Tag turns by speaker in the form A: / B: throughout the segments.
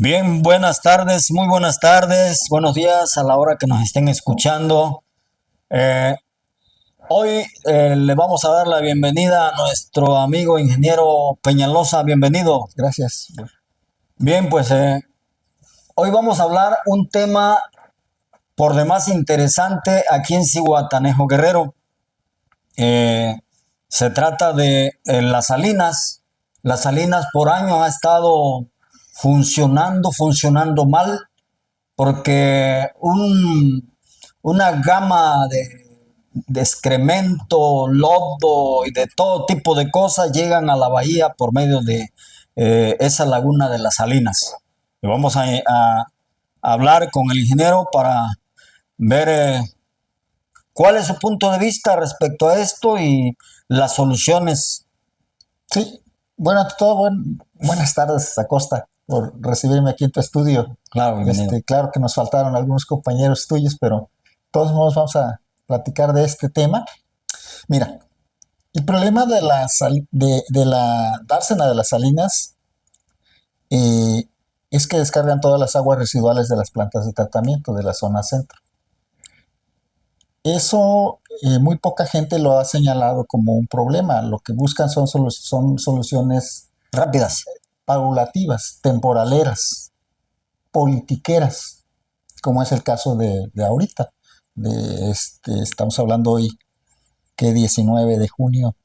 A: Bien, buenas tardes, muy buenas tardes, buenos días a la hora que nos estén escuchando. Eh, hoy le vamos a dar la bienvenida a nuestro amigo ingeniero Peñalosa, bienvenido.
B: Gracias.
A: Bien, pues hoy vamos a hablar un tema por demás interesante aquí en Zihuatanejo, Guerrero. Eh, Se trata de las salinas. Las salinas por años ha estado funcionando mal porque una gama de excremento, lodo y de todo tipo de cosas llegan a la bahía por medio de esa laguna de las salinas. Y vamos a hablar con el ingeniero para ver cuál es su punto de vista respecto a esto y las soluciones.
B: Sí, bueno, ante todo, buenas tardes, Acosta, por recibirme aquí en tu estudio.
A: Claro, bienvenido.
B: Claro que nos faltaron algunos compañeros tuyos, pero de todos modos vamos a platicar de este tema. Mira, el problema de la dársena de las salinas eh, es que descargan todas las aguas residuales de las plantas de tratamiento de la zona centro. Eso muy poca gente lo ha señalado como un problema. Lo que buscan son soluciones
A: Rápidas.
B: paulativas, temporaleras, politiqueras, como es el caso de ahorita. Estamos hablando hoy que 19 de junio,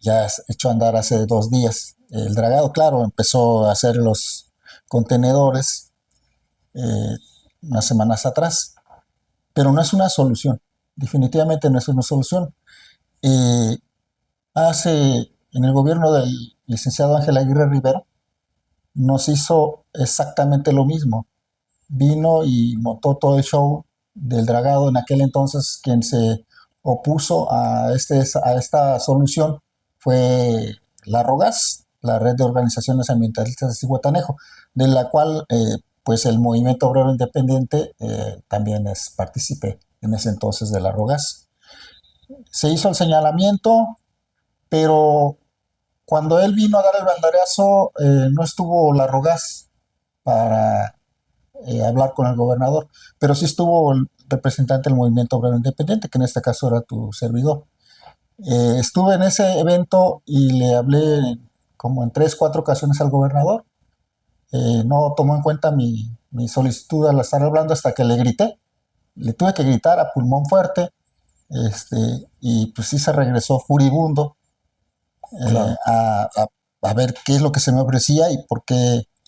B: ya echó a andar hace 2 días. El dragado, claro, empezó a hacer los contenedores eh, unas semanas atrás, pero no es una solución. Definitivamente no es una solución. Eh, en el gobierno del licenciado Ángel Aguirre Rivera, nos hizo exactamente lo mismo. Vino y montó todo el show del dragado. En aquel entonces quien se opuso a esta solución fue la ROGAS, la Red de Organizaciones Ambientalistas de Zihuatanejo, de la cual pues el Movimiento Obrero Independiente también es partícipe en ese entonces de la ROGAS. Se hizo el señalamiento, pero cuando él vino a dar el banderazo, no estuvo la ROGAS para hablar con el gobernador, pero sí estuvo el representante del Movimiento Obrero Independiente, que en este caso era tu servidor. Estuve en ese evento y le hablé como en 3, 4 ocasiones al gobernador. No tomó en cuenta mi solicitud al estar hablando hasta que le grité. Le tuve que gritar a pulmón fuerte, y pues sí se regresó furibundo eh,
A: Claro.
B: a, a- a ver qué es lo que se me ofrecía y por qué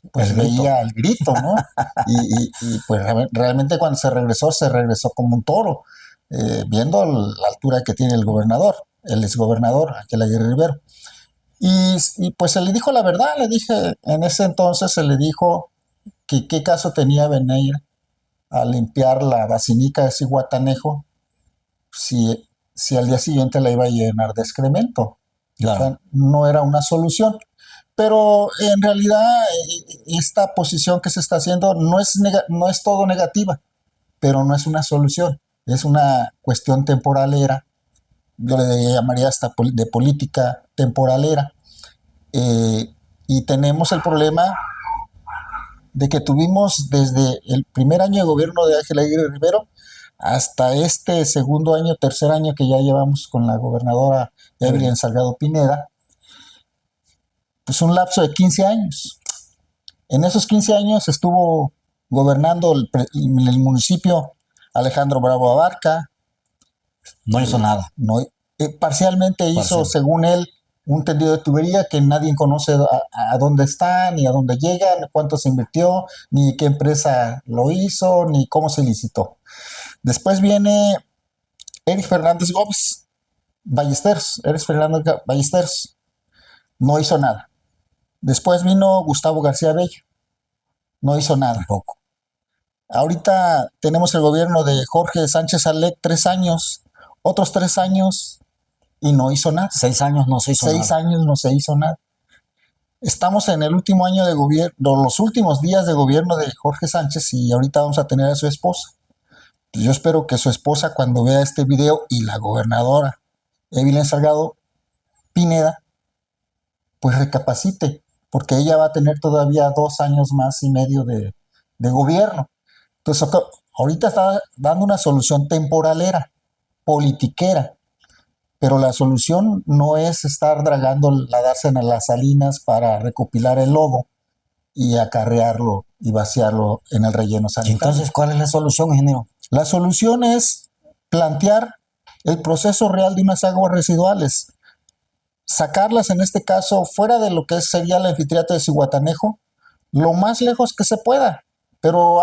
A: El
B: pues
A: grito.
B: veía el grito, ¿no? Pues realmente cuando se regresó como un toro, viendo la altura que tiene el gobernador, el exgobernador, aquel Aguirre Rivero. Pues se le dijo la verdad, le dije, en ese entonces se le dijo que qué caso tenía venir a limpiar la basinica de Cihuatanejo si al día siguiente la iba a llenar de excremento. O
A: Claro.
B: sea, no era una solución. Pero en realidad esta posición que se está haciendo no es todo negativa, pero no es una solución. Es una cuestión temporalera. Yo le llamaría hasta de política temporalera. Y tenemos el problema de que tuvimos desde el primer año de gobierno de Ángel Aguirre Rivero hasta este segundo año, tercer año que ya llevamos con la gobernadora Evelyn Salgado Pineda, pues un lapso de 15 años. En esos 15 años estuvo gobernando el municipio Alejandro Bravo Abarca.
A: No hizo nada.
B: No, parcialmente hizo,
A: Parcial.
B: según él, un tendido de tubería que nadie conoce a dónde está, ni a dónde llega, ni cuánto se invirtió, ni qué empresa lo hizo, ni cómo se licitó. Después viene Eric Fernández Gómez Ballesteros. Eric Fernández Ballesteros no hizo nada. Después vino Gustavo García Bello, no hizo nada.
A: Tampoco.
B: Ahorita tenemos el gobierno de Jorge Sánchez Alec, 3 años, otros 3 años y no hizo nada.
A: 6 años no se hizo
B: 6 años no se hizo nada. Estamos en el último año de gobierno, los últimos días de gobierno de Jorge Sánchez y ahorita vamos a tener a su esposa. Yo espero que su esposa cuando vea este video y la gobernadora Evelyn Salgado Pineda, pues recapacite porque ella va a tener todavía 2 años más y medio de gobierno. Entonces, ahorita está dando una solución temporalera, politiquera, pero la solución no es estar dragando la dársena a las salinas para recopilar el lodo y acarrearlo y vaciarlo en el relleno
A: Y
B: sanitario.
A: entonces, ¿cuál es la solución, ingeniero?
B: La solución es plantear el proceso real de unas aguas residuales, sacarlas en este caso fuera de lo que sería el anfiteatro de Zihuatanejo, lo más lejos que se pueda. Pero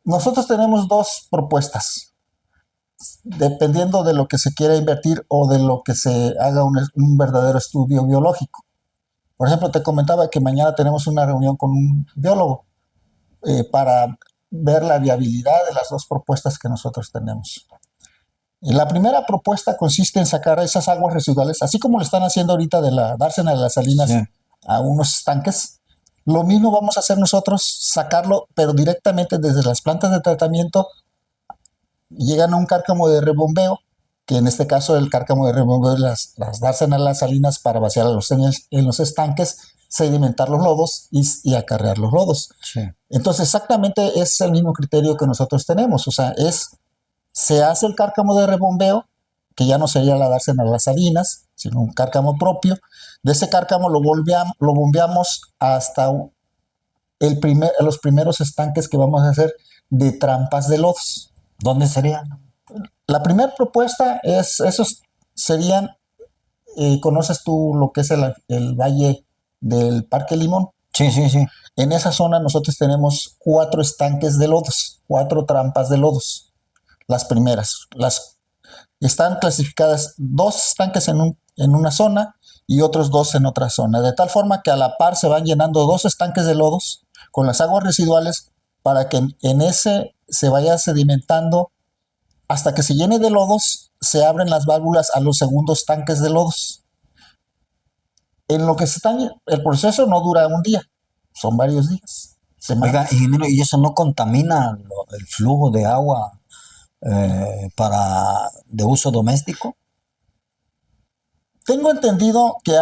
B: nosotros tenemos dos propuestas, dependiendo de lo que se quiera invertir o de lo que se haga un verdadero estudio biológico. Por ejemplo, te comentaba que mañana tenemos una reunión con un biólogo para ver la viabilidad de las dos propuestas que nosotros tenemos. Y la primera propuesta consiste en sacar esas aguas residuales, así como lo están haciendo ahorita dársena de las salinas
A: Sí.
B: a unos estanques. Lo mismo vamos a hacer nosotros, sacarlo, pero directamente desde las plantas de tratamiento. Llegan a un cárcamo de rebombeo, que en este caso el cárcamo de rebombeo es las dársenas a las salinas para vaciar en los estanques, sedimentar los lodos y acarrear los lodos.
A: Sí.
B: Entonces exactamente es el mismo criterio que nosotros tenemos, o sea, se hace el cárcamo de rebombeo, que ya no sería la dársena a las salinas, sino un cárcamo propio. De ese cárcamo lo bombeamos hasta los primeros estanques que vamos a hacer de trampas de lodos.
A: ¿Dónde sería?
B: La primera propuesta esos serían, ¿conoces tú lo que es el valle del Parque Limón?
A: Sí, sí, sí.
B: En esa zona nosotros tenemos 4 estanques de lodos, 4 trampas de lodos. Las primeras, están clasificadas 2 estanques en una zona y otros 2 en otra zona, de tal forma que a la par se van llenando 2 estanques de lodos con las aguas residuales para que en ese se vaya sedimentando hasta que se llene de lodos, se abren las válvulas a los segundos tanques de lodos. En lo que el proceso no dura un día, son varios días, semanas.
A: Oiga, ingeniero, ¿y eso no contamina el flujo de agua de uso doméstico?
B: Tengo entendido que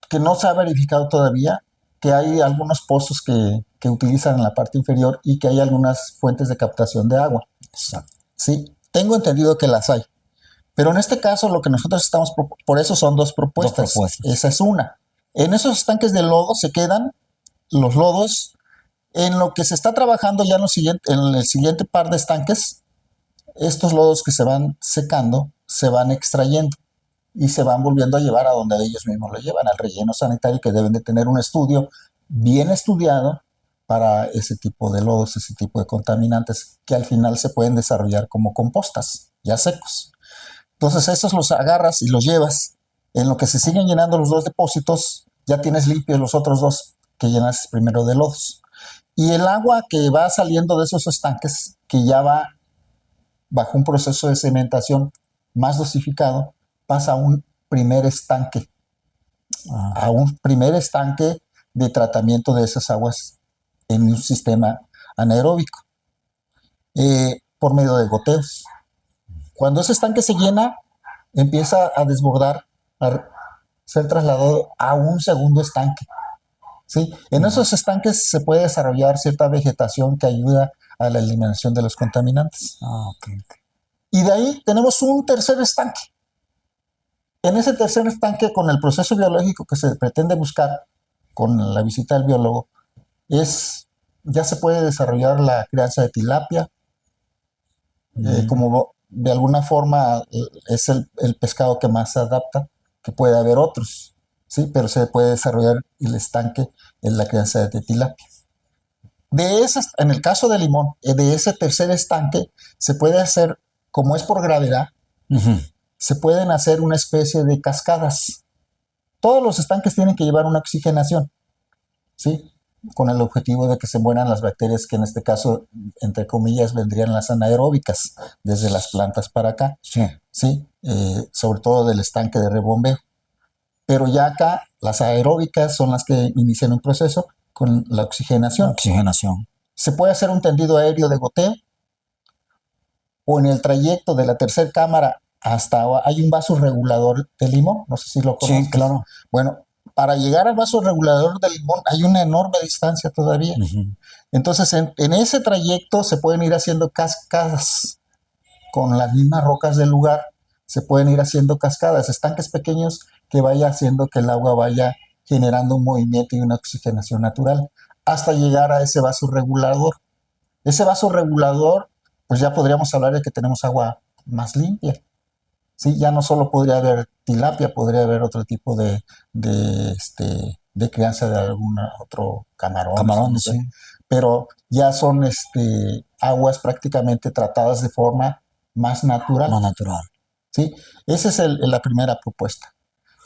B: que no se ha verificado todavía, que hay algunos pozos que utilizan en la parte inferior y que hay algunas fuentes de captación de agua.
A: Exacto.
B: Sí, tengo entendido que las hay. Pero en este caso lo que nosotros estamos, por eso son 2 propuestas.
A: 2 propuestas.
B: Esa es una. En esos estanques de lodo se quedan los lodos. En lo que se está trabajando ya en el siguiente par de estanques, estos lodos que se van secando se van extrayendo y se van volviendo a llevar a donde ellos mismos lo llevan, al relleno sanitario, que deben de tener un estudio bien estudiado para ese tipo de lodos, ese tipo de contaminantes que al final se pueden desarrollar como compostas, ya secos. Entonces esos los agarras y los llevas. En lo que se siguen llenando los 2 depósitos, ya tienes limpios los otros 2 que llenas primero de lodos. Y el agua que va saliendo de esos estanques, que ya va bajo un proceso de cementación más dosificado, pasa a un primer estanque, de tratamiento de esas aguas en un sistema anaeróbico, por medio de goteos. Cuando ese estanque se llena, empieza a desbordar, a ser trasladado a un segundo estanque. ¿Sí? En esos estanques se puede desarrollar cierta vegetación que ayuda a la eliminación de los contaminantes.
A: Okay.
B: Y de ahí tenemos un tercer estanque. En ese tercer estanque, con el proceso biológico que se pretende buscar con la visita del biólogo, ya se puede desarrollar la crianza de tilapia, como de alguna forma es el pescado que más se adapta, que puede haber otros, ¿sí? Pero se puede desarrollar el estanque en la crianza de tilapia. En el caso de limón, de ese tercer estanque, se puede hacer, como es por gravedad, se pueden hacer una especie de cascadas. Todos los estanques tienen que llevar una oxigenación, ¿sí? Con el objetivo de que se mueran las bacterias que en este caso, entre comillas, vendrían las anaeróbicas, desde las plantas para acá, ¿sí? Sobre todo del estanque de rebombeo. Pero ya acá, las aeróbicas son las que inician un proceso con la oxigenación. Se puede hacer un tendido aéreo de goteo, o en el trayecto de la tercera cámara hay un vaso regulador de limón, no sé si lo conoces.
A: Sí, claro.
B: Bueno, para llegar al vaso regulador del limón hay una enorme distancia todavía.
A: Ujú.
B: Entonces, en ese trayecto se pueden ir haciendo cascadas con las mismas rocas del lugar, se pueden ir haciendo cascadas, estanques pequeños que vaya haciendo que el agua vaya generando un movimiento y una oxigenación natural, hasta llegar a ese vaso regulador. Ese vaso regulador, pues ya podríamos hablar de que tenemos agua más limpia. Sí, ya no solo podría haber tilapia, podría haber otro tipo de crianza de algún otro camarón, no
A: Camarones,
B: sé.
A: sí.
B: Pero ya son aguas prácticamente tratadas de forma más natural.
A: Más natural.
B: ¿Sí? Esa es la primera propuesta.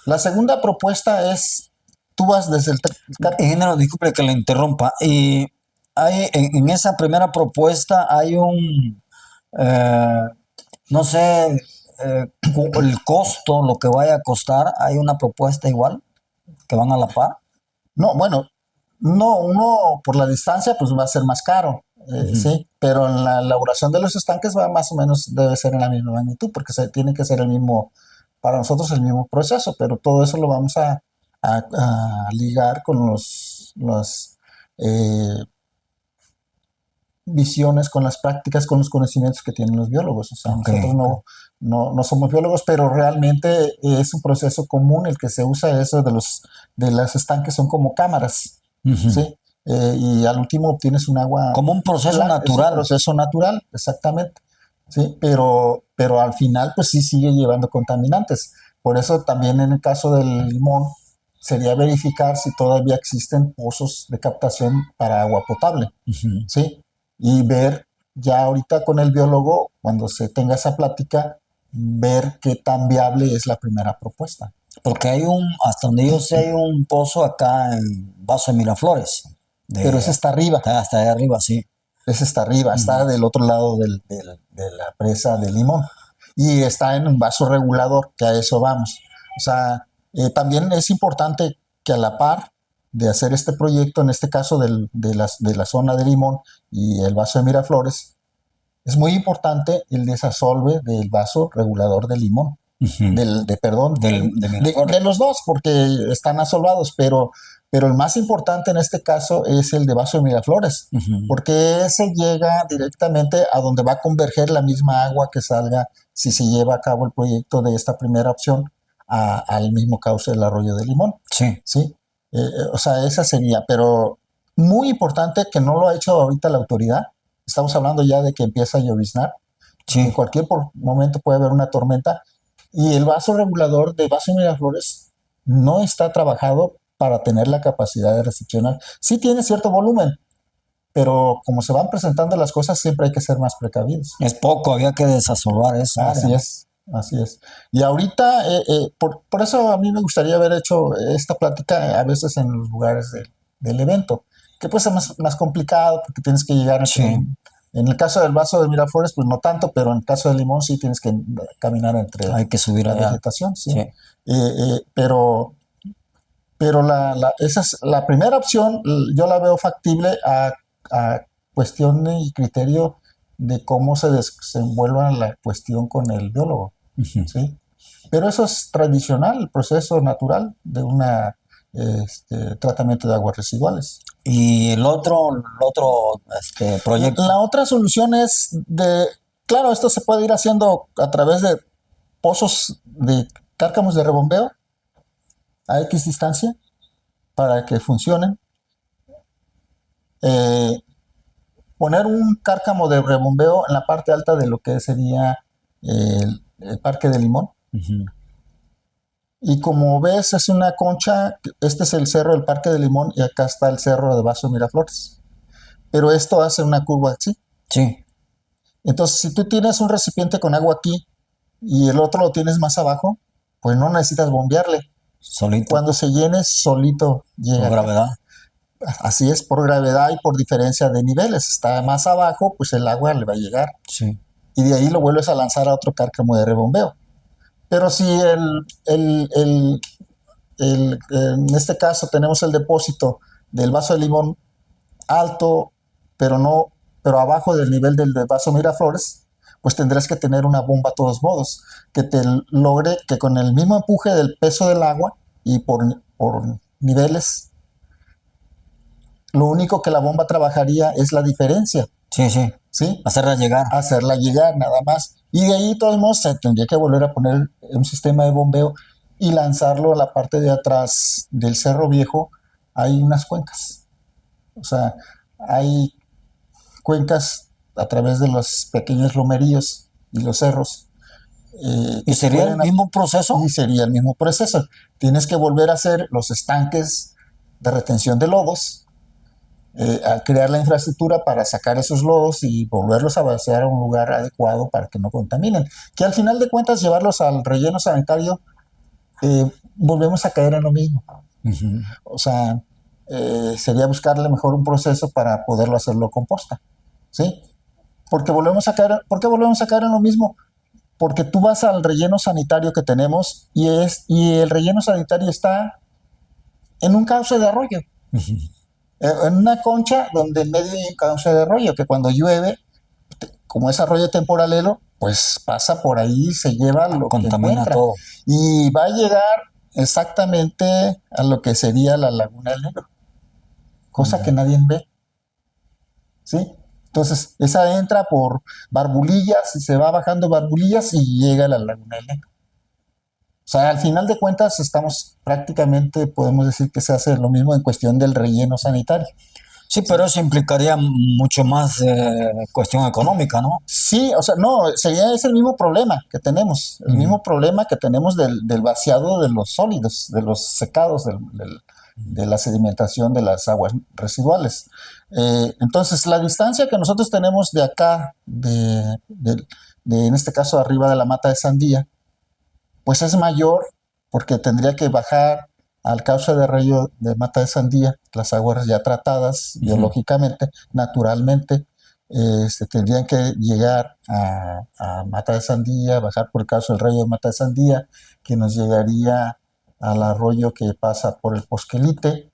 B: La segunda propuesta es, tú vas desde el...
A: Ingeniero, disculpe que le interrumpa. Y hay, en esa primera propuesta hay un, eh, no sé, el costo, lo que vaya a costar, hay una propuesta igual, que van a la par.
B: No, bueno, no, uno por la distancia pues va a ser más caro,
A: Ujú.
B: sí, pero en la elaboración de los estanques va más o menos, debe ser en la misma magnitud, porque tiene que ser el mismo, para nosotros el mismo proceso, pero todo eso lo vamos a ligar con las visiones, con las prácticas, con los conocimientos que tienen los biólogos. O sea,
A: Ok,
B: nosotros
A: ok.
B: no somos biólogos, pero realmente es un proceso común el que se usa eso de los estanques, son como cámaras,
A: Ujú.
B: ¿sí? Y al último obtienes un agua
A: Como un proceso
B: blanca, es un
A: natural.
B: proceso natural, exactamente, ¿sí? Pero al final pues sí sigue llevando contaminantes. Por eso también en el caso del limón sería verificar si todavía existen pozos de captación para agua potable,
A: Ujú.
B: ¿sí? Y ver ya ahorita con el biólogo, cuando se tenga esa plática, ver qué tan viable es la primera propuesta.
A: Porque hay un, hasta donde yo sé, hay un pozo acá en Vaso de Miraflores.
B: Pero ese está arriba,
A: Está hasta allá arriba, sí.
B: ese está arriba, está
A: Ujú.
B: del otro lado de la presa de Limón. Y está en un vaso regulador, que a eso vamos. O sea, también es importante que a la par de hacer este proyecto, en este caso de la zona de Limón y el vaso de Miraflores, es muy importante el desasolve del vaso regulador de Limón,
A: Ujú.
B: perdón,
A: De Miraflores.
B: de los dos, porque están asolvados, pero el más importante en este caso es el de vaso de Miraflores,
A: Ujú.
B: porque ese llega directamente a donde va a converger la misma agua que salga si se lleva a cabo el proyecto de esta primera opción al mismo cauce del arroyo de Limón,
A: Sí,
B: ¿sí? O sea, esa sería, pero muy importante que no lo ha hecho ahorita la autoridad. Estamos hablando ya de que empieza a lloviznar, en
A: sí.
B: cualquier momento puede haber una tormenta y el vaso regulador de vaso Miraflores no está trabajado para tener la capacidad de recepcionar. Sí tiene cierto volumen, pero como se van presentando las cosas, siempre hay que ser más precavidos.
A: Es poco, había que desasolvar esa área,
B: Así
A: ¿no?
B: es, así es. Y ahorita, por eso a mí me gustaría haber hecho esta plática a veces en los lugares del evento, que pues es más complicado porque tienes que llegar
A: Sí,
B: en el caso del vaso de Miraflores, pues no tanto, pero en el caso del Limón sí tienes que caminar entre
A: hay que subir
B: la
A: allá.
B: vegetación, sí.
A: Sí.
B: Pero esa es la primera opción, yo la veo factible a cuestión y criterio de cómo se desenvuelva la cuestión con el biólogo,
A: Ujú.
B: ¿sí? Pero eso es tradicional, el proceso natural de un tratamiento de aguas residuales.
A: Y el otro proyecto.
B: La otra solución claro, esto se puede ir haciendo a través de pozos de cárcamos de rebombeo a X distancia para que funcionen. Eh, Poner un cárcamo de rebombeo en la parte alta de lo que sería el Parque de Limón.
A: Ujú.
B: Y como ves, es una concha, este es el cerro del Parque de Limón y acá está el cerro de Vaso Miraflores. Pero esto hace una curva así.
A: Sí,
B: Entonces, si tú tienes un recipiente con agua aquí y el otro lo tienes más abajo, pues no necesitas bombearle.
A: solito,
B: Cuando se llene, solito
A: por
B: llega acá.
A: gravedad.
B: Así es, por gravedad y por diferencia de niveles. Está más abajo, pues el agua le va a llegar.
A: Sí.
B: Y de ahí lo vuelves a lanzar a otro cárcamo de rebombeo. Pero si en este caso tenemos el depósito del vaso de limón alto, pero no, pero abajo del nivel del vaso Miraflores, pues tendrás que tener una bomba a todos modos, que te logre que con el mismo empuje del peso del agua y por niveles. Lo único que la bomba trabajaría es la diferencia,
A: Sí, sí.
B: ¿sí?
A: Hacerla llegar.
B: Hacerla llegar nada más. Y de ahí, de todos modos, se tendría que volver a poner un sistema de bombeo y lanzarlo a la parte de atrás del Cerro Viejo. Hay unas cuencas. O sea, hay cuencas a través de los pequeños lomeríos y los cerros.
A: ¿Y sería el mismo proceso?
B: Y sería el mismo proceso. Tienes que volver a hacer los estanques de retención de lodos, a crear la infraestructura para sacar esos lodos y volverlos a vaciar a un lugar adecuado para que no contaminen. Que al final de cuentas, llevarlos al relleno sanitario, volvemos a caer en lo mismo.
A: Ujú.
B: O sea, sería buscarle mejor un proceso para poderlo hacerlo composta, ¿sí? Porque ¿por qué volvemos a caer en lo mismo? Porque tú vas al relleno sanitario que tenemos y el relleno sanitario está en un cauce de arroyo,
A: Ujú.
B: en una concha donde en medio hay un cauce de arroyo que cuando llueve, como es arroyo temporalero, pues pasa por ahí y se lleva lo que
A: Contamina
B: encuentra.
A: todo.
B: Y va a llegar exactamente a lo que sería la Laguna del Negro, cosa que nadie ve, ¿sí? Entonces, esa entra por Barbulillas y se va bajando Barbulillas y llega a la Laguna del Negro. O sea, al final de cuentas estamos prácticamente, podemos decir que se hace lo mismo en cuestión del relleno sanitario.
A: Sí, pero eso implicaría mucho más cuestión económica, ¿no?
B: Sí, o sea, no, es el mismo problema que tenemos, el mismo problema que tenemos del vaciado de los sólidos, de los secados, de la sedimentación de las aguas residuales. Entonces, la distancia que nosotros tenemos de acá, en este caso arriba de la mata de Sandía, pues es mayor porque tendría que bajar al cauce de arroyo de Mata de Sandía, las aguas ya tratadas biológicamente, naturalmente, tendrían que llegar a Mata de Sandía, bajar por el cauce del arroyo de Mata de Sandía, que nos llegaría al arroyo que pasa por el Posquelite,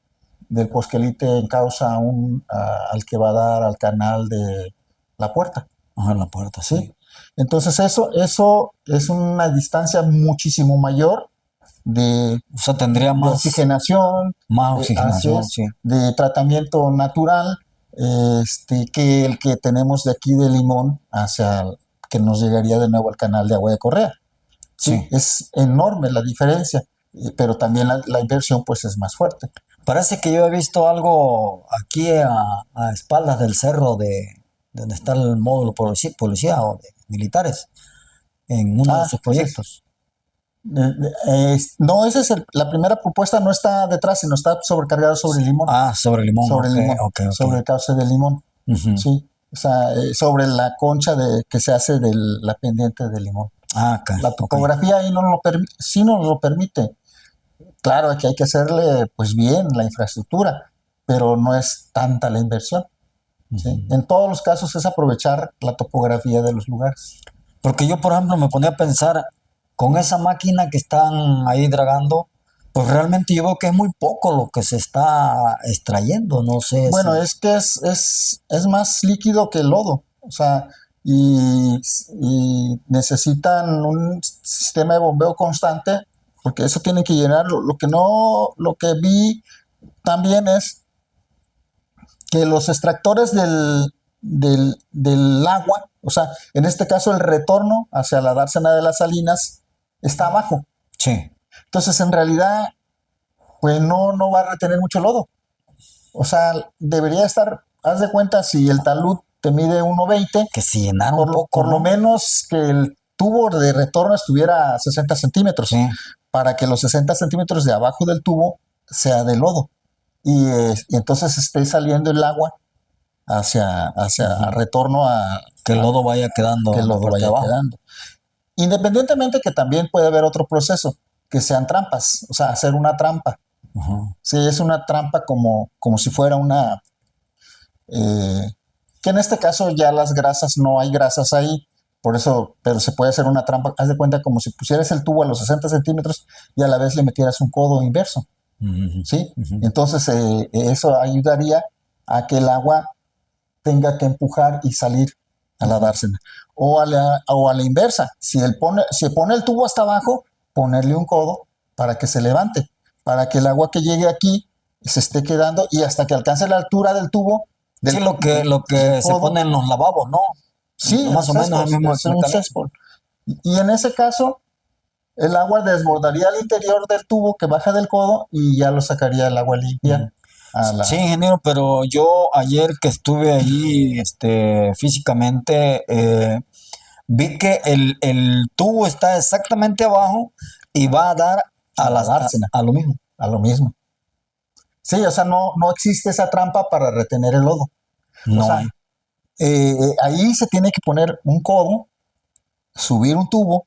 B: del Posquelite encausa al que va a dar al canal de La Puerta.
A: Ajá, la puerta, sí.
B: ¿Sí? Entonces eso es una distancia muchísimo mayor
A: O sea, tendría
B: de
A: más
B: oxigenación, así
A: oxigenación,
B: es,
A: sí.
B: de tratamiento natural, que el que tenemos de aquí de Limón que nos llegaría de nuevo al canal de Agua de Correa. Sí,
A: Sí.
B: es enorme la diferencia, pero también la inversión pues es más fuerte.
A: Parece que yo he visto algo aquí a espaldas del cerro de donde está el módulo policía o de militares en uno de sus
B: Sí.
A: proyectos.
B: No, esa es la primera propuesta, no está detrás, sino está sobrecargada sobre Limón.
A: Ah, sobre Limón,
B: Sobre
A: ok,
B: Limón,
A: ok, ok.
B: sobre el cauce de Limón,
A: Ujú.
B: sí. O sea, sobre la concha que se hace de la pendiente de Limón.
A: Ah, acá,
B: La
A: ok.
B: topografía ahí sí nos lo permite. Claro que hay que hacerle pues bien la infraestructura, pero no es tanta la inversión, ¿sí? En todos los casos es aprovechar la topografía de los lugares.
A: Porque yo, por ejemplo, me ponía a pensar, con esa máquina que están ahí dragando, pues realmente yo veo que es muy poco lo que se está extrayendo, no sé
B: Bueno,
A: si...
B: es que es más líquido que el lodo, o sea, y necesitan un sistema de bombeo constante, porque eso tienen que llenar. Lo que vi también es que los extractores del agua, o sea, en este caso el retorno hacia la dársena de las salinas está abajo.
A: Sí,
B: Entonces, en realidad, pues no va a retener mucho lodo. O sea, debería estar, haz de cuenta, si el talud te mide 1,20,
A: que se llenaron un poco,
B: por lo
A: ¿no?
B: menos que el tubo de retorno estuviera a 60 centímetros,
A: Sí.
B: para que los 60 centímetros de abajo del tubo sea de lodo. Y entonces esté saliendo el agua hacia retorno
A: Que el lodo vaya quedando
B: que el
A: en la
B: lodo
A: parte de
B: vaya
A: abajo.
B: quedando. Independientemente que también puede haber otro proceso, que sean trampas, o sea, hacer una trampa.
A: Ujú.
B: Sí, es una trampa como si fuera una, que en este caso ya las grasas, no hay grasas ahí, por eso, pero se puede hacer una trampa. Haz de cuenta como si pusieras el tubo a los 60 centímetros y a la vez le metieras un codo inverso,
A: Ujú,
B: ¿sí?
A: ujú.
B: Entonces eso ayudaría a que el agua tenga que empujar y salir a la dársena. O a la inversa, si pone el tubo hasta abajo, ponerle un codo para que se levante, para que el agua que llegue aquí se esté quedando y hasta que alcance la altura del tubo,
A: Sí,
B: del,
A: lo
B: del
A: que se
B: codo.
A: pone en los lavabos, ¿no?
B: Sí, el
A: Más o menos
B: césped,
A: el mismo
B: es un
A: mecanismo.
B: césped. Y en ese caso, el agua desbordaría al interior del tubo que baja del codo y ya lo sacaría el agua limpia
A: Ujú.
B: a
A: Sí,
B: la...
A: ingeniero, pero yo ayer que estuve ahí, físicamente, vi que el tubo está exactamente abajo y va a dar
B: a la dársena,
A: a lo mismo.
B: a lo mismo. Sí, o sea, no existe esa trampa para retener el lodo. O
A: No
B: sea,
A: hay.
B: ahí se tiene que poner un codo, subir un tubo,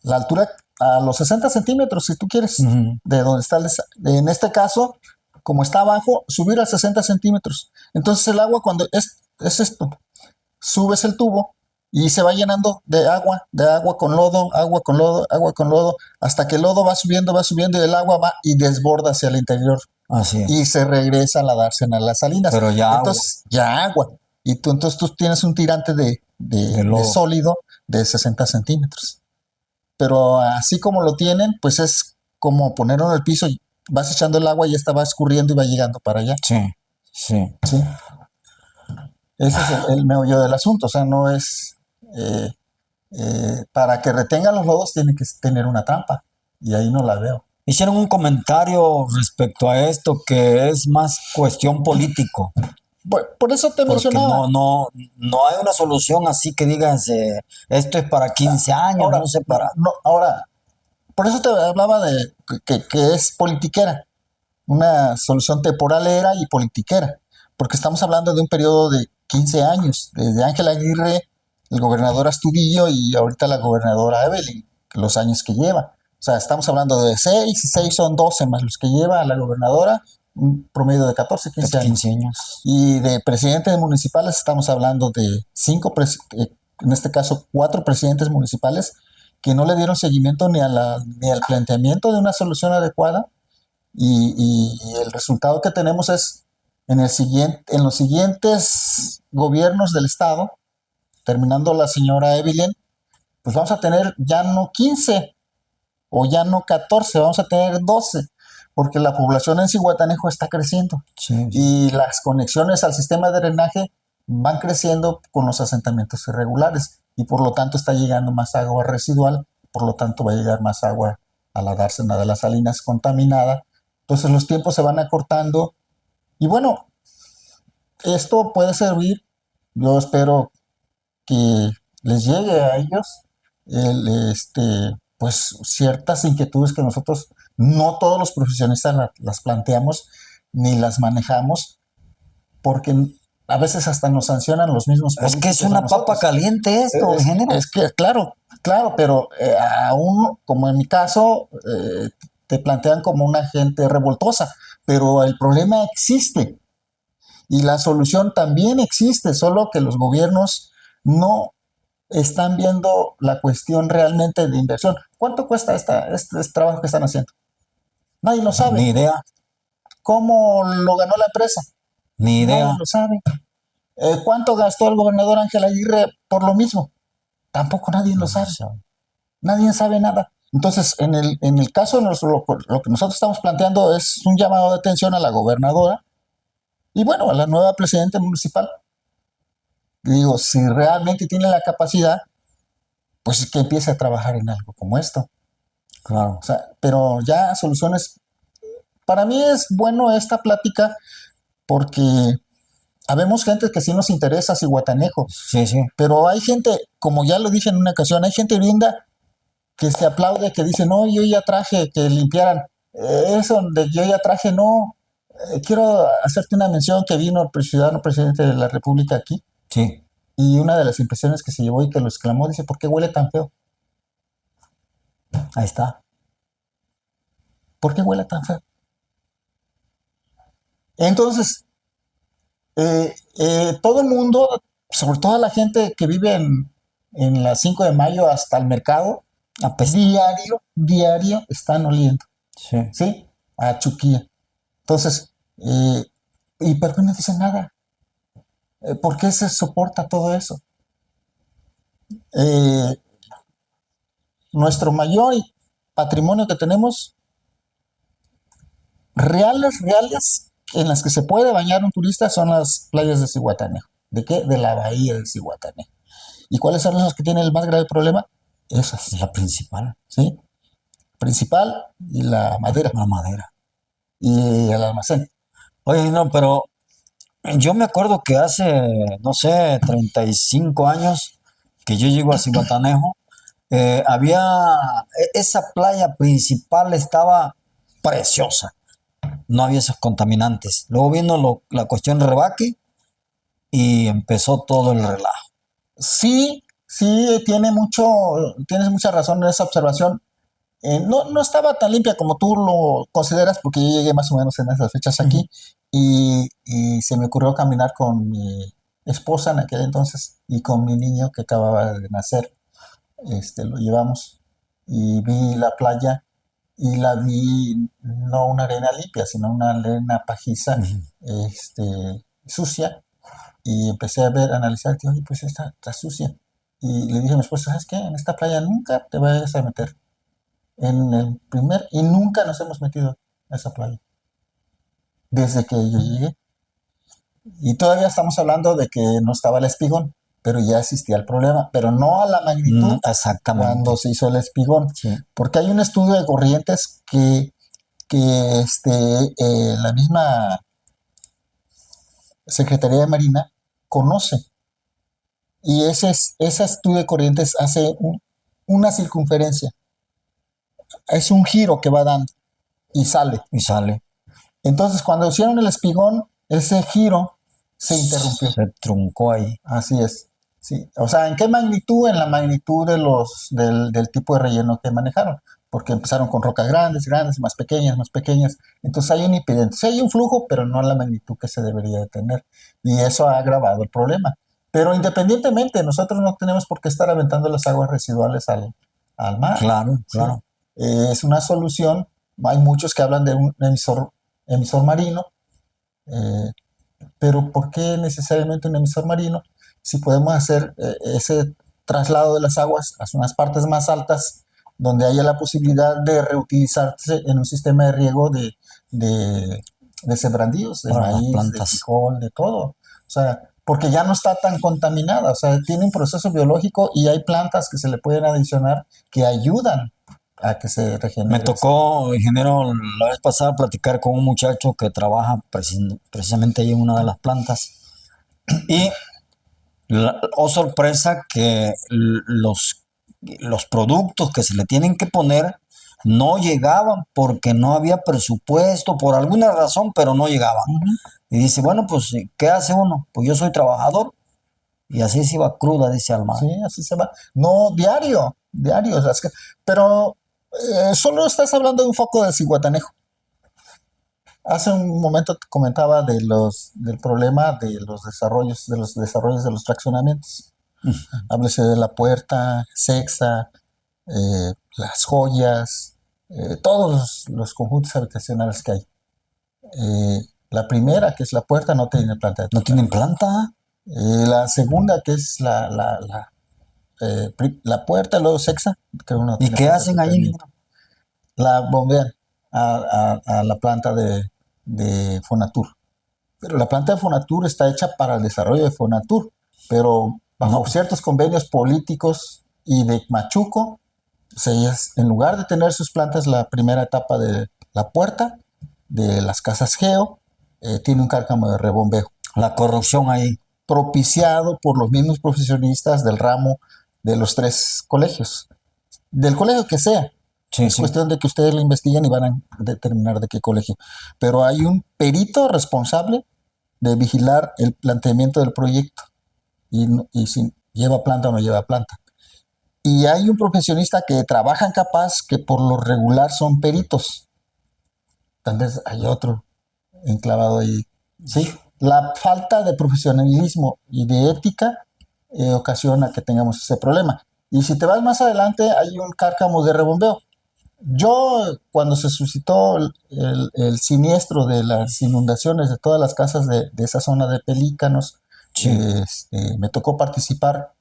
B: la altura a los 60 centímetros, si tú quieres,
A: Ujú.
B: de donde está en este caso, como está abajo, subir a 60 centímetros. Entonces el agua cuando es esto, subes el tubo y se va llenando de agua con lodo, agua con lodo, agua con lodo, hasta que el lodo va subiendo y el agua va y desborda hacia el interior
A: Así es.
B: y se regresa a la dársena a las salinas.
A: Pero ya agua,
B: Entonces, ya agua. Y entonces tú tienes un tirante
A: de
B: de
A: lodo.
B: sólido de 60 centímetros. Pero así como lo tienen, pues es como ponerlo en el piso y vas echando el agua y esta va escurriendo y va llegando para allá.
A: Sí, sí.
B: ¿Sí? Ese es el meollo del asunto. O sea, no es... eh, para que retengan los lodos tiene que tener una trampa. Y ahí no la veo.
A: Hicieron un comentario respecto a esto que es más cuestión político,
B: Por eso te
A: porque
B: mencionaba.
A: no hay una solución así que digas, esto es para 15 años,
B: Ahora,
A: no sé, para...
B: ahora, por eso te hablaba de que es politiquera, una solución temporalera y politiquera, porque estamos hablando de un periodo de 15 años, desde Ángel Aguirre, el gobernador Astudillo y ahorita la gobernadora Evelyn, los años que lleva. O sea, estamos hablando de 6 y 6 son 12 más los que lleva la gobernadora, un promedio de 14, 15
A: 15
B: años.
A: años.
B: Y de presidentes municipales estamos hablando de en este caso 4 presidentes municipales que no le dieron seguimiento ni al planteamiento de una solución adecuada y el resultado que tenemos es en los siguientes gobiernos del estado, terminando la señora Evelyn, pues vamos a tener ya no 15 o ya no 14, vamos a tener 12, porque la población en Zihuatanejo está creciendo
A: Sí, sí.
B: y las conexiones al sistema de drenaje van creciendo con los asentamientos irregulares y por lo tanto está llegando más agua residual, por lo tanto va a llegar más agua a la dársena de las salinas contaminada. Entonces los tiempos se van acortando y bueno, esto puede servir, yo espero que les llegue a ellos pues ciertas inquietudes que nosotros, no todos los profesionistas las planteamos ni las manejamos, porque a veces hasta nos sancionan los mismos
A: Es que es
B: políticos a
A: una papa
B: nosotros.
A: caliente esto, ingeniero.
B: Es que, claro, claro, pero aún, como en mi caso, te plantean como una gente revoltosa, pero el problema existe y la solución también existe, solo que los gobiernos no están viendo la cuestión realmente de inversión. ¿Cuánto cuesta este trabajo que están haciendo? Nadie lo
A: Ni
B: sabe.
A: idea,
B: ¿Cómo lo ganó la empresa?
A: ni
B: Nadie
A: idea.
B: lo sabe. ¿Cuánto gastó el gobernador Ángel Aguirre por lo mismo? Tampoco nadie lo
A: No
B: sabe.
A: sé.
B: Nadie sabe nada. Entonces, en el caso de lo que nosotros estamos planteando es un llamado de atención a la gobernadora y bueno, a la nueva presidenta municipal. Digo, si realmente tiene la capacidad, pues que empiece a trabajar en algo como esto.
A: Claro.
B: O sea, pero ya soluciones. Para mí es bueno esta plática porque habemos gente que sí nos interesa Zihuatanejo,
A: Sí, sí.
B: pero hay gente, como ya lo dije en una ocasión, hay gente linda que se aplaude, que dice, no, yo ya traje que limpiaran. Eso de yo ya traje, no. Quiero hacerte una mención que vino el ciudadano presidente de la República aquí
A: Sí.
B: y una de las impresiones que se llevó y que lo exclamó, dice, ¿por qué huele tan feo?
A: Ahí está.
B: ¿Por qué huele tan feo? Entonces, todo el mundo, sobre todo la gente que vive en la 5 de mayo hasta el mercado,
A: Apesta.
B: diario están oliendo,
A: Sí.
B: ¿sí? A Chuquía. Entonces, ¿y por qué no dicen nada? ¿Por qué se soporta todo eso? Eh, Nuestro mayor patrimonio que tenemos Reales, reales, en las que se puede bañar un turista son las playas de Zihuatanejo. ¿De qué? De la bahía de Zihuatanejo. ¿Y cuáles son las que tienen el más grave problema? Esas,
A: La principal,
B: ¿sí? Principal y la madera
A: la madera.
B: y el almacén.
A: Oye, no, pero yo me acuerdo que hace, no sé, 35 años que yo llego a Cihuatanejo, esa playa principal estaba preciosa, no había esos contaminantes. Luego vino la cuestión Rebaque y empezó todo el relajo.
B: Sí, sí, tienes mucha razón en esa observación. No, no estaba tan limpia como tú lo consideras, porque yo llegué más o menos en esas fechas
A: Ujú.
B: aquí y se me ocurrió caminar con mi esposa en aquel entonces y con mi niño que acababa de nacer. Lo llevamos y vi la playa y la vi no una arena limpia, sino una arena pajiza,
A: Ujú.
B: sucia. Y empecé a ver, a analizar, que, oye, pues esta está sucia. Y le dije a mi esposa, ¿sabes qué? En esta playa nunca te vayas a meter. Y nunca nos hemos metido a esa playa, desde que yo llegué. Y todavía estamos hablando de que no estaba el espigón, pero ya existía el problema, pero no a la magnitud cuando
A: Exactamente,
B: se hizo el espigón,
A: sí.
B: porque hay un estudio de corrientes que la misma Secretaría de Marina conoce. Y ese estudio de corrientes hace una circunferencia, es un giro que va dando y sale.
A: Y sale,
B: Entonces, cuando hicieron el espigón, ese giro se interrumpió.
A: se truncó ahí.
B: Así es. Sí. O sea, ¿en qué magnitud? En la magnitud del tipo de relleno que manejaron. Porque empezaron con rocas grandes, grandes, más pequeñas, más pequeñas. Entonces hay un impedimento. Sí hay un flujo, pero no a la magnitud que se debería de tener. Y eso ha agravado el problema. Pero independientemente, nosotros no tenemos por qué estar aventando las aguas residuales al mar.
A: Claro,
B: ¿Sí?
A: claro.
B: Es una solución. Hay muchos que hablan de un emisor marino. eh, pero ¿por qué necesariamente un emisor marino? Si podemos hacer ese traslado de las aguas a unas partes más altas, donde haya la posibilidad de reutilizarse en un sistema de riego de, de sembradíos, de
A: Para las
B: maíz, de
A: plantas.
B: frijol, de todo. O sea, porque ya no está tan contaminada, o sea, tiene un proceso biológico y hay plantas que se le pueden adicionar que ayudan a que se
A: Me
B: regenere esa.
A: tocó, ingeniero, la vez pasada platicar con un muchacho que trabaja precisamente ahí en una de las plantas. Y, oh sorpresa, que los productos que se le tienen que poner no llegaban porque no había presupuesto, por alguna razón, pero no llegaban.
B: Ujú.
A: Y dice, bueno, pues, ¿qué hace uno? Pues yo soy trabajador. Y así se iba cruda, dice al mar.
B: Sí, así se va. No, diario, diario. O sea, pero solo estás hablando de un foco de Cihuatanejo. Hace un momento te comentaba del problema de los desarrollos de los fraccionamientos. Háblese de La Puerta, Sexa, Las Joyas, todos los conjuntos habitacionales que hay. La primera, que es La Puerta, no tiene planta de
A: ¿No tienen
B: tratamiento.
A: planta?
B: La segunda, que es la Puerta, luego Sexa, que uno
A: ¿Y
B: tiene
A: qué
B: planta de
A: hacen ahí,
B: tratamiento.
A: ingeniero?
B: La bombean a la planta de Fonatur. Pero la planta de Fonatur está hecha para el desarrollo de Fonatur, pero
A: No,
B: bajo ciertos convenios políticos y de Machuco, en lugar de tener sus plantas la primera etapa de La Puerta, de las casas Geo, tiene un cárcamo de rebombeo,
A: la corrupción ahí.
B: propiciado por los mismos profesionistas del ramo de los tres colegios, del colegio que sea.
A: Sí,
B: Es
A: sí.
B: cuestión de que ustedes lo investiguen y van a determinar de qué colegio. Pero hay un perito responsable de vigilar el planteamiento del proyecto y si lleva planta o no lleva planta. Y hay un profesionista que trabaja en Capaz que por lo regular son peritos. También hay otro enclavado ahí. ¿Sí? La falta de profesionalismo y de ética ocasiona que tengamos ese problema. Y si te vas más adelante, hay un cárcamo de rebombeo. Yo, cuando se suscitó el siniestro de las inundaciones de todas las casas de esa zona de Pelícanos,
A: Sí.
B: me tocó participar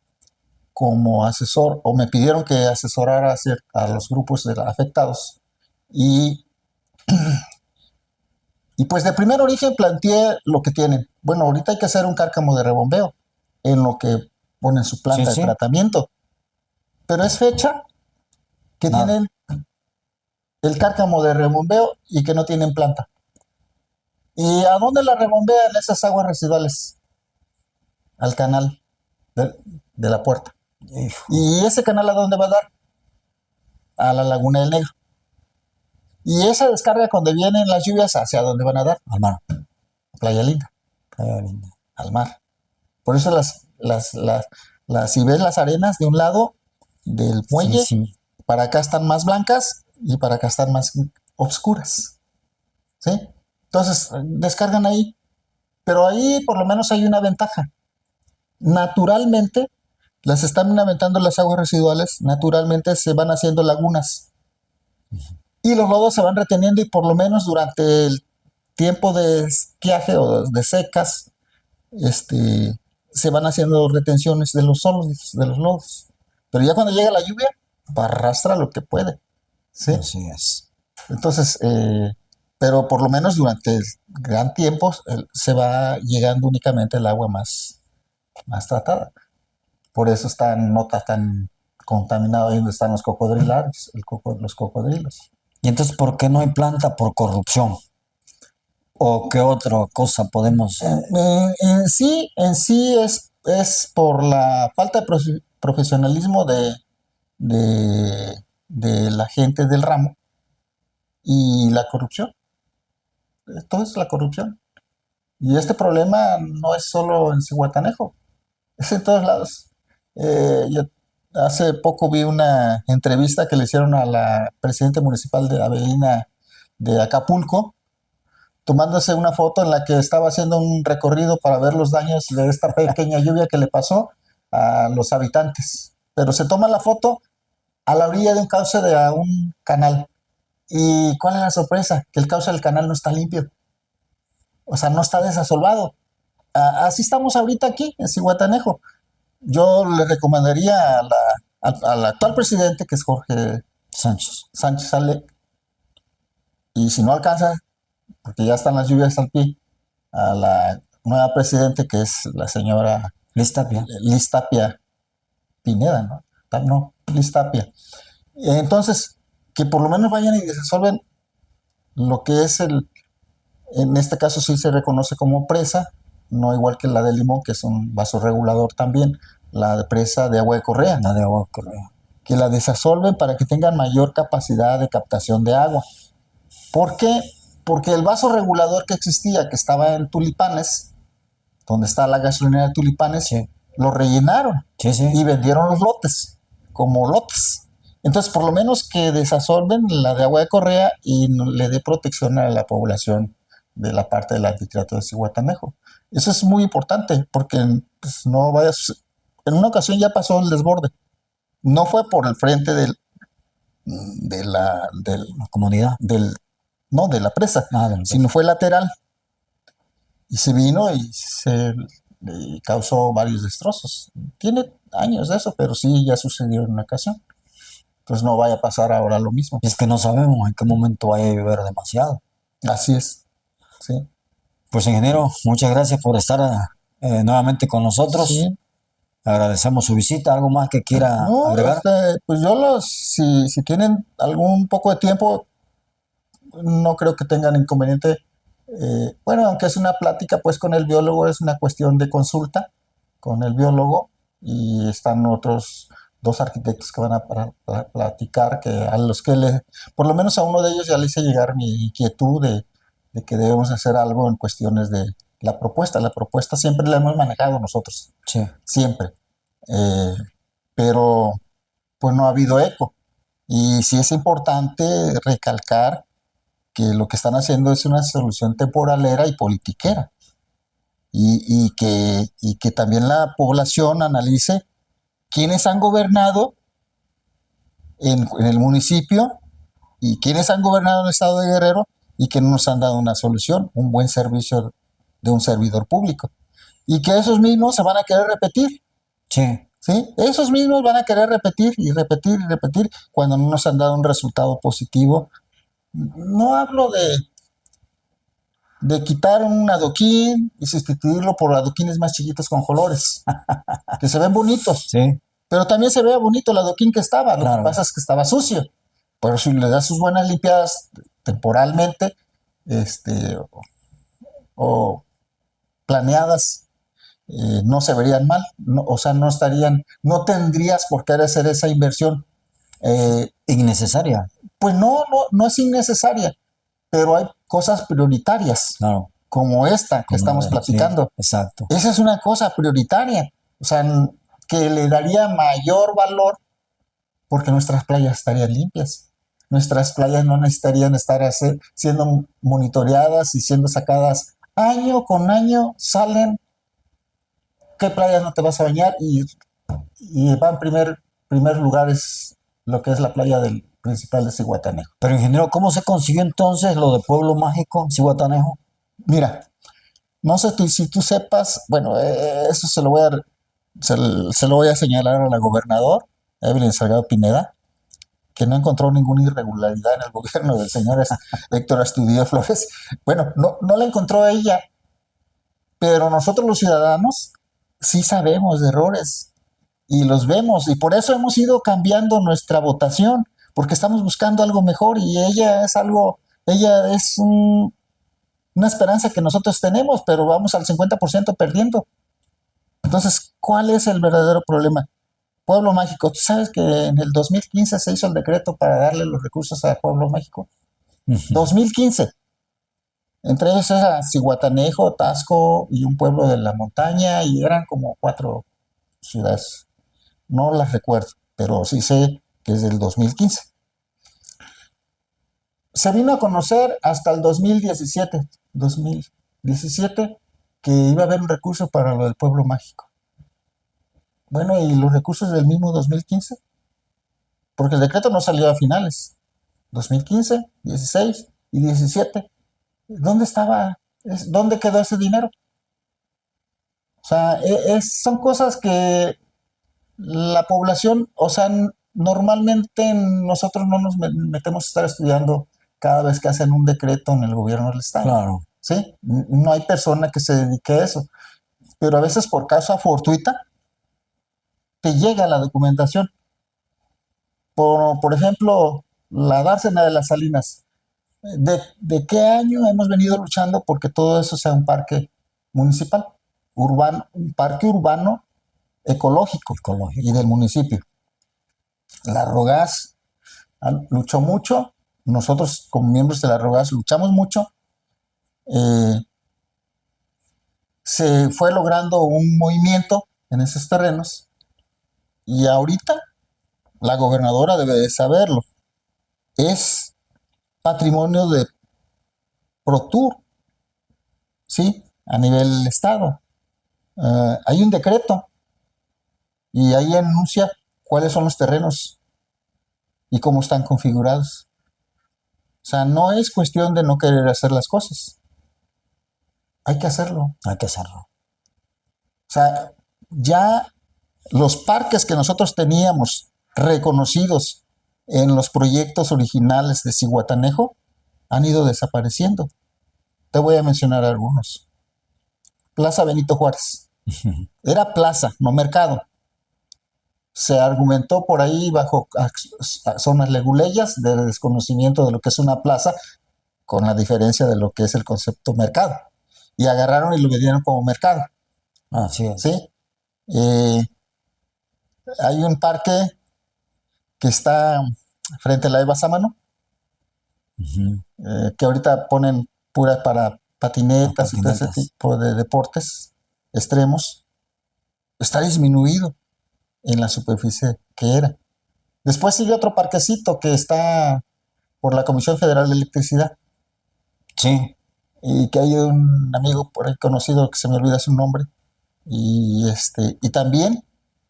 B: como asesor, o me pidieron que asesorara a los grupos afectados. Y Y pues de primer origen planteé lo que tienen. Bueno, ahorita hay que hacer un cárcamo de rebombeo en lo que ponen su
A: Sí,
B: planta de
A: sí,
B: tratamiento. Pero es fecha que
A: nada.
B: tienen el cárcamo de rebombeo y que no tienen planta. ¿Y a dónde la rebombean esas aguas residuales? Al canal de, de la puerta.
A: Hijo,
B: ¿Y ese canal a dónde va a dar? A la Laguna del Negro. Y esa descarga cuando vienen las lluvias, ¿hacia dónde van a dar?
A: al mar.
B: A Playa Linda,
A: Playa Linda.
B: al mar. Por eso si ves las arenas de un lado del
A: Sí,
B: muelle,
A: sí.
B: para acá están más blancas y para acá están más oscuras. ¿Sí? Entonces, descargan ahí. Pero ahí por lo menos hay una ventaja. Naturalmente, las están aventando las aguas residuales, naturalmente se van haciendo lagunas y los lodos se van reteniendo y por lo menos durante el tiempo de esquiaje o de secas, este, se van haciendo retenciones de los sólidos, de los lodos. Pero ya cuando llega la lluvia, arrastra lo que puede, ¿sí?
A: Así es.
B: Entonces, pero por lo menos durante el gran tiempo se va llegando únicamente el agua más tratada. Por eso no está tan contaminado ahí donde están los cocodrilares, los cocodrilos.
A: ¿Y entonces por qué no hay planta? Por corrupción. ¿O qué otra cosa podemos?
B: En sí es por la falta de profesionalismo de la gente del ramo y la corrupción. Todo es la corrupción. Y este problema no es solo en Cihuatanejo, es en todos lados. Yo hace poco vi una entrevista que le hicieron a la presidenta municipal de Avelina de Acapulco, tomándose una foto en la que estaba haciendo un recorrido para ver los daños de esta pequeña lluvia que le pasó a los habitantes. Pero se toma la foto a la orilla de un cauce de un canal. ¿Y cuál es la sorpresa? Que el cauce del canal no está limpio, o sea, no está desasolvado. Así estamos ahorita aquí, en Cihuatanejo. Yo le recomendaría al actual presidente, que es Jorge
A: Sánchez.
B: Sánchez Ale, y si no alcanza, porque ya están las lluvias al pie, a la nueva presidente, que es la señora
A: ¿Lista bien?
B: Liz Tapia Pineda, ¿no? No, Liz Tapia. Entonces, que por lo menos vayan y resuelven lo que es en este caso sí se reconoce como presa, no igual que la de Limón, que es un vasorregulador también, la de presa de agua de Correa,
A: La de agua Correa.
B: que la desasolven para que tengan mayor capacidad de captación de agua. ¿Por qué? Porque el vaso regulador que existía, que estaba en Tulipanes, donde está la gasolinera de Tulipanes,
A: Sí.
B: lo rellenaron
A: Sí, sí.
B: y vendieron los lotes, como lotes. Entonces, por lo menos que desasolven la de agua de Correa y le dé protección a la población de la parte del anfiteatro de Cihuatanejo. Eso es muy importante, porque pues, no vayas. En una ocasión ya pasó el desborde. No fue por el frente de la,
A: La comunidad.
B: no, de la presa,
A: Del
B: sino fue lateral. Y se vino y causó varios destrozos. Tiene años de eso, pero sí ya sucedió en una ocasión. Entonces no vaya a pasar ahora lo mismo.
A: Es que no sabemos en qué momento vaya a llover demasiado.
B: Así es. Sí.
A: Pues ingeniero, muchas gracias por estar nuevamente con nosotros.
B: Sí.
A: Agradecemos su visita. ¿Algo más que quiera
B: No,
A: agregar?
B: pues si tienen algún poco de tiempo, no creo que tengan inconveniente. Bueno, aunque es una plática, pues con el biólogo es una cuestión de consulta con el biólogo y están otros dos arquitectos que van a platicar, por lo menos a uno de ellos ya le hice llegar mi inquietud de que debemos hacer algo en cuestiones de la propuesta. La propuesta siempre la hemos manejado nosotros,
A: Sí.
B: siempre, eh, pero pues no ha habido eco. Y sí es importante recalcar que lo que están haciendo es una solución temporalera y politiquera. Y que también la población analice quiénes han gobernado en el municipio y quiénes han gobernado en el estado de Guerrero y que no nos han dado una solución, un buen servicio de un servidor público. Y que esos mismos se van a querer repetir.
A: Sí.
B: ¿Sí? Esos mismos van a querer repetir y repetir y repetir cuando no nos han dado un resultado positivo. No hablo de quitar un adoquín y sustituirlo por adoquines más chiquitos con colores, que se ven bonitos,
A: Sí,
B: pero también se vea bonito el adoquín que estaba, lo que
A: claro.
B: pasa es que estaba sucio. Pero si le das sus buenas limpiadas temporalmente, este, o planeadas, no se verían mal, no, o sea, no estarían, no tendrías por qué hacer esa inversión.
A: Innecesaria,
B: Pues no es innecesaria, pero hay cosas prioritarias,
A: claro.
B: como esta que
A: Como
B: estamos
A: de, sí,
B: platicando.
A: exacto.
B: Esa es una cosa prioritaria, o sea, que le daría mayor valor porque nuestras playas estarían limpias. Nuestras playas no necesitarían estar siendo monitoreadas y siendo sacadas año con año. Salen, ¿qué playas no te vas a bañar? Y va en primer lugar es lo que es la playa del principal de Zihuatanejo.
A: Pero ingeniero, ¿cómo se consiguió entonces lo de Pueblo Mágico, Zihuatanejo?
B: Mira, no sé si tú sepas, bueno, eso se lo voy a señalar a la gobernador, Evelyn Salgado Pineda, que no encontró ninguna irregularidad en el gobierno del señor Héctor Astudillo Flores. Bueno, no la encontró ella, pero nosotros los ciudadanos sí sabemos de errores y los vemos, y por eso hemos ido cambiando nuestra votación, porque estamos buscando algo mejor, y ella es una esperanza que nosotros tenemos, pero vamos al 50% perdiendo. Entonces, ¿cuál es el verdadero problema? Pueblo Mágico, ¿tú sabes que en el 2015 se hizo el decreto para darle los recursos a Pueblo Mágico? 2015. Entre ellos era Zihuatanejo, Tasco y un pueblo de la montaña, y eran como 4 ciudades. No las recuerdo, pero sí sé que es del 2015. Se vino a conocer hasta el 2017, que iba a haber un recurso para lo del pueblo mágico. Bueno, y los recursos del mismo 2015, porque el decreto no salió a finales. 2015, 16 y 17. ¿Dónde estaba? ¿Dónde quedó ese dinero? O sea, son cosas que la población, o sea, normalmente nosotros no nos metemos a estar estudiando cada vez que hacen un decreto en el gobierno del estado.
A: Claro.
B: ¿Sí? No hay persona que se dedique a eso. Pero a veces por causa fortuita te llega la documentación. Por ejemplo, la dársena de las Salinas. ¿De qué año hemos venido luchando porque todo eso sea un parque municipal, urbano, un parque urbano ecológico y del municipio? La Rogaz luchó mucho, nosotros como miembros de la Rogaz luchamos mucho, se fue logrando un movimiento en esos terrenos, y ahorita la gobernadora debe de saberlo, es patrimonio de ProTour, ¿sí? A nivel estado. Hay un decreto y ahí anuncia cuáles son los terrenos y cómo están configurados. O sea, no es cuestión de no querer hacer las cosas. Hay que hacerlo.
A: Hay que hacerlo.
B: O sea, ya los parques que nosotros teníamos reconocidos en los proyectos originales de Zihuatanejo han ido desapareciendo. Te voy a mencionar algunos. Plaza Benito Juárez. Era plaza, no mercado. Se argumentó por ahí bajo zonas leguleyas de desconocimiento de lo que es una plaza, con la diferencia de lo que es el concepto mercado. Y agarraron y lo vendieron como mercado.
A: Así es.
B: ¿Sí? Hay un parque que está frente a la Eva Sámano, que ahorita ponen pura para patinetas y todo ese tipo de deportes extremos. Está disminuido en la superficie que era. Después sigue otro parquecito que está por la Comisión Federal de Electricidad.
A: Sí.
B: Y que hay un amigo por ahí conocido que se me olvida su nombre. Y también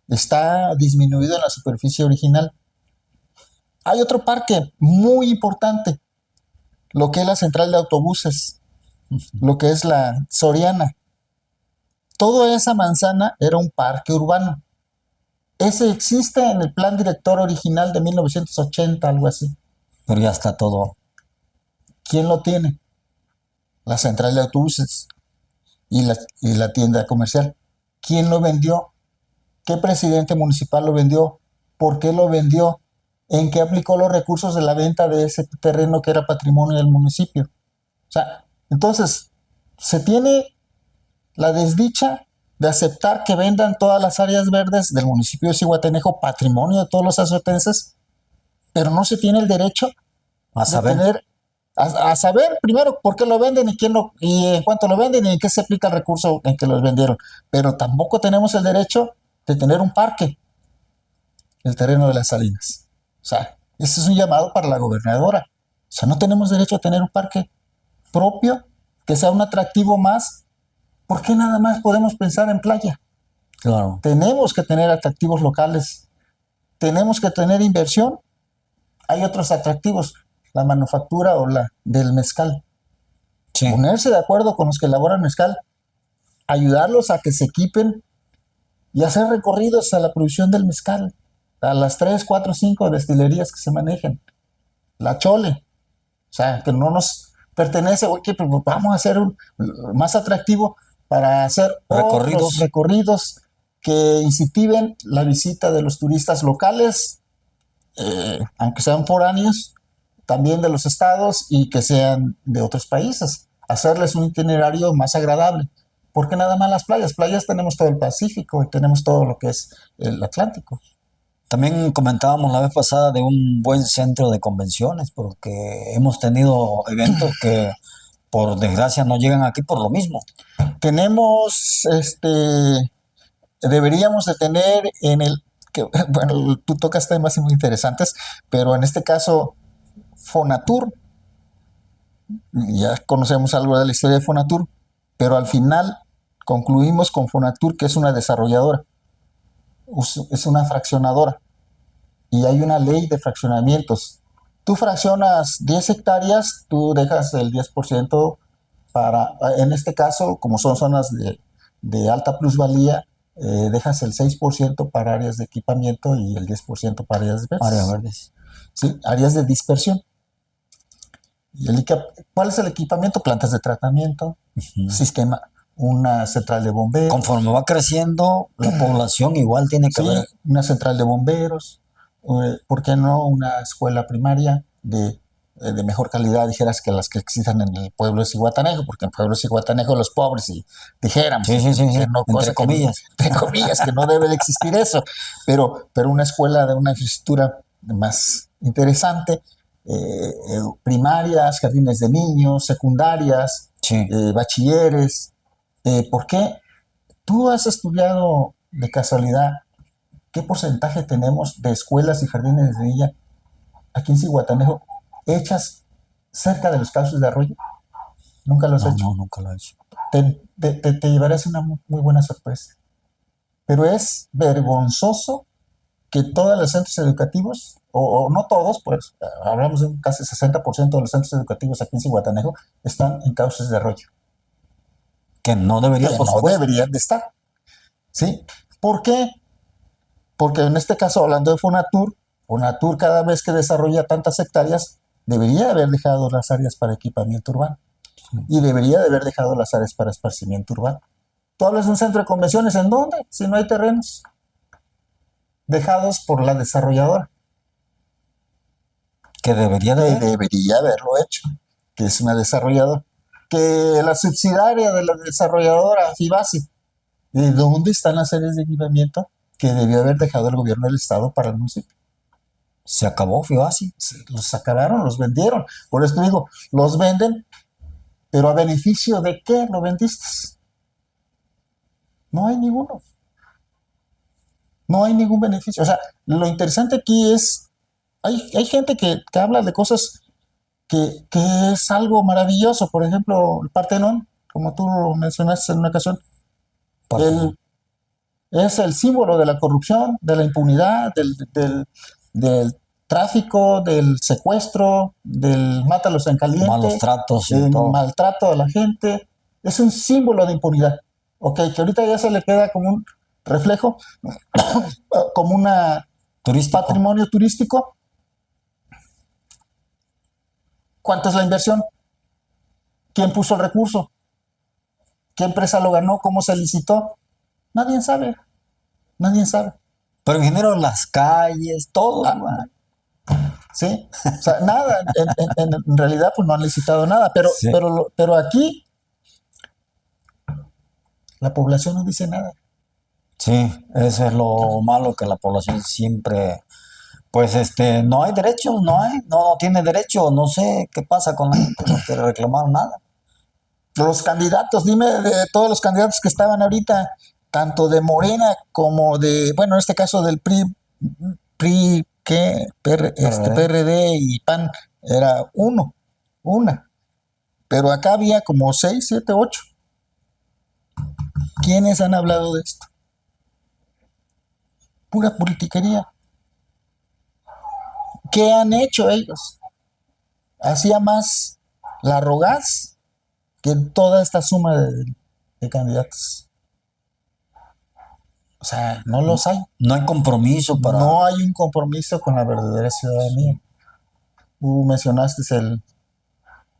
B: está disminuido en la superficie original. Hay otro parque muy importante, lo que es la central de autobuses, lo que es la Soriana. Toda esa manzana era un parque urbano. Ese existe en el plan director original de 1980, algo así.
A: Pero ya está todo.
B: ¿Quién lo tiene? la central de autobuses y la tienda comercial. ¿Quién lo vendió? ¿Qué presidente municipal lo vendió? ¿Por qué lo vendió? ¿En qué aplicó los recursos de la venta de ese terreno que era patrimonio del municipio? O sea, entonces, se tiene la desdicha de aceptar que vendan todas las áreas verdes del municipio de Zihuatanejo, patrimonio de todos los azotenses, pero no se tiene el derecho
A: A
B: de
A: saber,
B: tener, a saber primero por qué lo venden y quién lo, y en cuánto lo venden y en qué se aplica el recurso en que los vendieron. Pero tampoco tenemos el derecho de tener un parque, el terreno de las Salinas. O sea, ese es un llamado para la gobernadora. O sea, no tenemos derecho a tener un parque propio que sea un atractivo más. ¿Por qué nada más podemos pensar en playa?
A: claro.
B: Tenemos que tener atractivos locales, tenemos que tener inversión. Hay otros atractivos, la manufactura o la del mezcal.
A: Sí.
B: Ponerse de acuerdo con los que elaboran mezcal, ayudarlos a que se equipen y hacer recorridos a la producción del mezcal, a las 3, 4, 5 destilerías que se manejen. La Chole, o sea, que no nos pertenece, oye, pues vamos a hacer un más atractivo para hacer otros
A: Recorridos.
B: recorridos que incentiven la visita de los turistas locales, aunque sean foráneos, también de los estados y que sean de otros países. Hacerles un itinerario más agradable. Porque nada más las playas. Playas tenemos todo el Pacífico y tenemos todo lo que es el Atlántico.
A: También comentábamos la vez pasada de un buen centro de convenciones, porque hemos tenido eventos que por desgracia no llegan aquí por lo mismo.
B: Tenemos, deberíamos de tener en el, que, bueno, tú tocas temas muy interesantes, pero en este caso, Fonatur, ya conocemos algo de la historia de Fonatur, pero al final concluimos con Fonatur, que es una desarrolladora, es una fraccionadora, y hay una ley de fraccionamientos. Tú fraccionas 10 hectáreas, tú dejas el 10% para, en este caso, como son zonas de alta plusvalía, dejas el 6% para áreas de equipamiento y el 10% para áreas verdes.
A: Áreas verdes.
B: ¿Sí? Áreas de dispersión. Y ¿cuál es el equipamiento? Plantas de tratamiento, sistema, una central de bomberos.
A: Conforme va creciendo la población, igual tiene que
B: Sí,
A: haber.
B: una central de bomberos, ¿por qué no una escuela primaria de mejor calidad, dijeras, que las que existan en el pueblo de Zihuatanejo? Porque en el pueblo de Zihuatanejo los pobres, y dijéramos,
A: Sí, sí, sí, sí.
B: que no,
A: Entre comillas.
B: entre comillas, que no debe de existir eso, pero una escuela de una infraestructura más interesante, primarias, jardines de niños, secundarias,
A: Sí.
B: bachilleres. ¿Por qué? ¿Tú has estudiado de casualidad qué porcentaje tenemos de escuelas y jardines de niña aquí en Zihuatanejo hechas cerca de los cauces de arroyo? ¿Nunca lo has hecho?
A: No, nunca lo he hecho.
B: Te llevarás una muy buena sorpresa. Pero es vergonzoso que todos los centros educativos, o no todos, pues hablamos de un casi 60% de los centros educativos aquí en Zihuatanejo, están en cauces de arroyo.
A: Que no debería,
B: Que
A: por
B: no
A: supuesto.
B: deberían de estar. ¿Sí? ¿Por qué? Porque en este caso, hablando de Fonatur, Fonatur cada vez que desarrolla tantas hectáreas, debería haber dejado las áreas para equipamiento urbano y debería de haber dejado las áreas para esparcimiento urbano. Tú hablas de un centro de convenciones, ¿en dónde? Si no hay terrenos dejados por la desarrolladora.
A: Que debería de
B: Que
A: haber.
B: debería haberlo hecho, que es una desarrolladora. Que la subsidiaria de la desarrolladora, Fibasi, ¿de dónde están las áreas de equipamiento que debió haber dejado el gobierno del estado para el municipio?
A: Se acabó Fibasi.
B: Los acabaron, los vendieron. Por eso digo, los venden, pero ¿a beneficio de qué lo vendiste? No hay ninguno. No hay ningún beneficio. O sea, lo interesante aquí es, hay gente que habla de cosas que es algo maravilloso. Por ejemplo, el Partenón, como tú lo mencionaste en una ocasión, es el símbolo de la corrupción, de la impunidad, del tráfico, del secuestro, del mátalos en caliente,
A: Malos tratos y
B: del
A: todo.
B: maltrato a la gente. Es un símbolo de impunidad. Ok, que ahorita ya se le queda como un reflejo, como un patrimonio turístico. ¿Cuánto es la inversión? ¿Quién puso el recurso? ¿Qué empresa lo ganó? ¿Cómo se licitó? Nadie sabe, nadie sabe.
A: Pero ingeniero, las calles, todo
B: Ah,
A: igual.
B: ¿sí? O sea, nada, en realidad pues no han licitado nada,
A: Sí.
B: pero aquí la población no dice nada.
A: Sí, eso es lo malo que la población siempre, pues no hay derechos, no tiene derecho, no sé qué pasa con la gente, no quiere reclamar nada.
B: Los candidatos, dime de todos los candidatos que estaban ahorita, tanto de Morena como de, bueno, en este caso del PRI, ¿qué?
A: PRD.
B: PRD y PAN, era una. Pero acá había como 6, 7, 8. ¿Quiénes han hablado de esto? Pura politiquería. ¿Qué han hecho ellos? Hacía más la Rogaz que toda esta suma de candidatos. O sea, no los hay.
A: No hay compromiso para...
B: No hay un compromiso con la verdadera ciudadanía. Tú mencionaste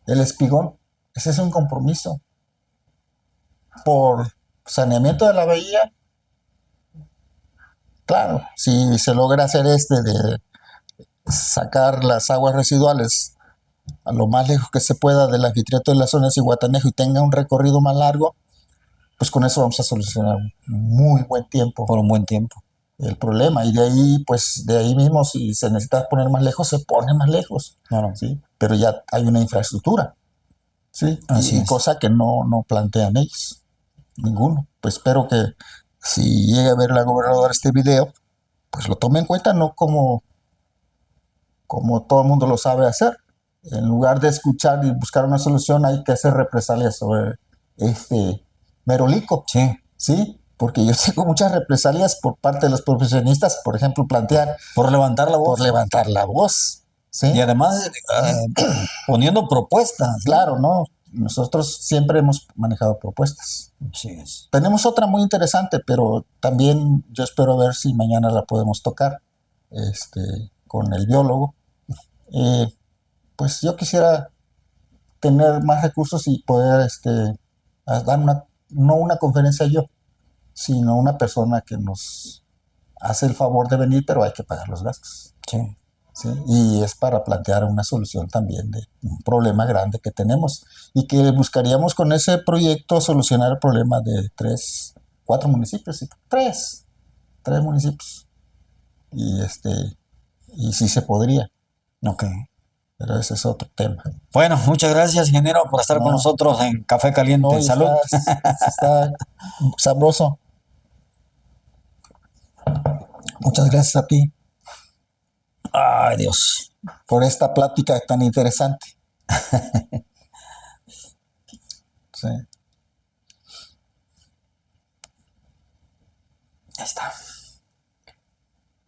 B: el espigón. Ese es un compromiso por saneamiento de la bahía. Claro, si se logra hacer de sacar las aguas residuales a lo más lejos que se pueda del anfiteatro de la zona de Zihuatanejo y tenga un recorrido más largo, pues con eso vamos a solucionar muy buen tiempo
A: por un buen tiempo.
B: el problema. Y de ahí, pues de ahí mismo, si se necesita poner más lejos, se pone más lejos.
A: Claro.
B: ¿Sí? Pero ya hay una infraestructura. ¿Sí?
A: Así es.
B: Cosa que no plantean ellos, ninguno. Pues espero que si llega a ver la gobernadora este video, pues lo tome en cuenta, no como todo el mundo lo sabe hacer. En lugar de escuchar y buscar una solución, hay que hacer represalias sobre este merolico.
A: Sí.
B: ¿Sí? Porque yo tengo muchas represalias por parte de los profesionistas, por ejemplo, plantear
A: Por levantar la voz.
B: por levantar la voz. ¿Sí?
A: Y además poniendo propuestas.
B: Claro, ¿no? Nosotros siempre hemos manejado propuestas.
A: Sí es.
B: Tenemos otra muy interesante, pero también yo espero ver si mañana la podemos tocar con el biólogo. Pues yo quisiera tener más recursos y poder dar no una conferencia yo, sino una persona que nos hace el favor de venir, pero hay que pagar los gastos.
A: Sí.
B: ¿Sí? Y es para plantear una solución también de un problema grande que tenemos y que buscaríamos con ese proyecto solucionar el problema de 4 municipios, ¿sí? tres municipios. Y sí se podría,
A: Ok.
B: pero ese es otro tema.
A: Bueno, muchas gracias, ingeniero, por estar con nosotros en Café Caliente.
B: No,
A: Salud.
B: Está sabroso. Muchas gracias a ti
A: Ay, Dios.
B: por esta plática tan interesante. Sí.